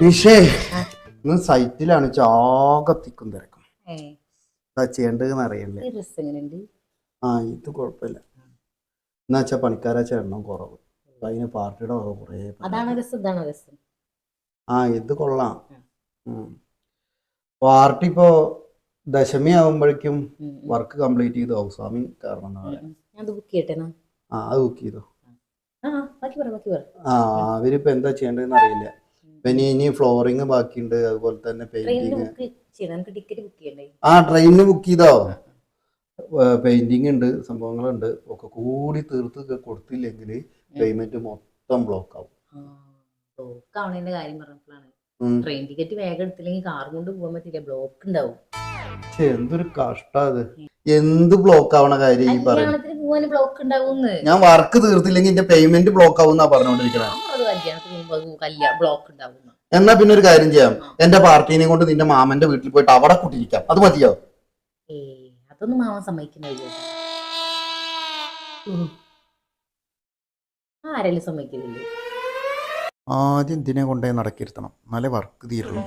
നിഷേ ഇന്ന് സൈറ്റിലാണ് ചാകത്തിക്കും തിരക്കും. എന്താ ചെയ്യേണ്ടതെന്ന് അറിയണ്ടേ? ഇത് കുഴപ്പമില്ല. എന്നാ വെച്ചാ പണിക്കാരാച്ച എണ്ണം കുറവ്, അതിന് പാർട്ടിയുടെ കുറേ. ഇത് കൊള്ളാം. പാർട്ടി ഇപ്പോ ദശമി ആകുമ്പോഴേക്കും വർക്ക് കംപ്ലീറ്റ് ചെയ്തു. ഹൗസ് കാരണം അത് ബുക്ക് ചെയ്തോ? അവരിപ്പോ എന്താ ചെയ്യേണ്ടതെന്ന് അറിയില്ല. പിന്നെ ഇനി ഫ്ലോറിങ് ബാക്കിയുണ്ട്, അതുപോലെ തന്നെ പെയിന്റിങ്. ട്രെയിനിന് ബുക്ക് ചെയ്തോ? പെയിന്റിങ് ഉണ്ട്, സംഭവങ്ങളുണ്ട്. ഒക്കെ കൂടി തീർത്ത് കൊടുത്തില്ലെങ്കിൽ പേയ്മെന്റ് മൊത്തം ബ്ലോക്ക് ആവും. ട്രെയിൻ ടിക്കറ്റ് വേഗം എടുത്തില്ലെങ്കിൽ കാർ കൊണ്ട് പോകാൻ പറ്റില്ല, ബ്ലോക്ക് ഉണ്ടാവും. എന്തൊരു കഷ്ടത്! എന്ത് ബ്ലോക്ക് ആവണ കാര്യം ഈ ബ്ലോക്ക് ഉണ്ടാവും. ഞാൻ വർക്ക് തീർത്തില്ലെങ്കിൽ എന്റെ പേയ്മെന്റ് ബ്ലോക്ക് ആവും എന്നാ പറഞ്ഞോണ്ടിരിക്കണേ. എന്നാ പിന്നെ ഒരു കാര്യം ചെയ്യാം, എന്റെ പാർട്ടീനെ കൊണ്ട് നിന്റെ മാമന്റെ വീട്ടിൽ പോയിട്ട് അവിടെ കൂട്ടിയിരിക്കാം. അത് മതിയോ? അതൊന്നും മാമൻ സമ്മതിക്കുന്നില്ല. ആരെങ്കിലും സമ്മതിക്കുന്നില്ലേ? ആദ്യം ഇതിനെ കൊണ്ടേ നടക്കിരുത്തണം, നല്ല വർക്ക് തീരുള്ളൂ.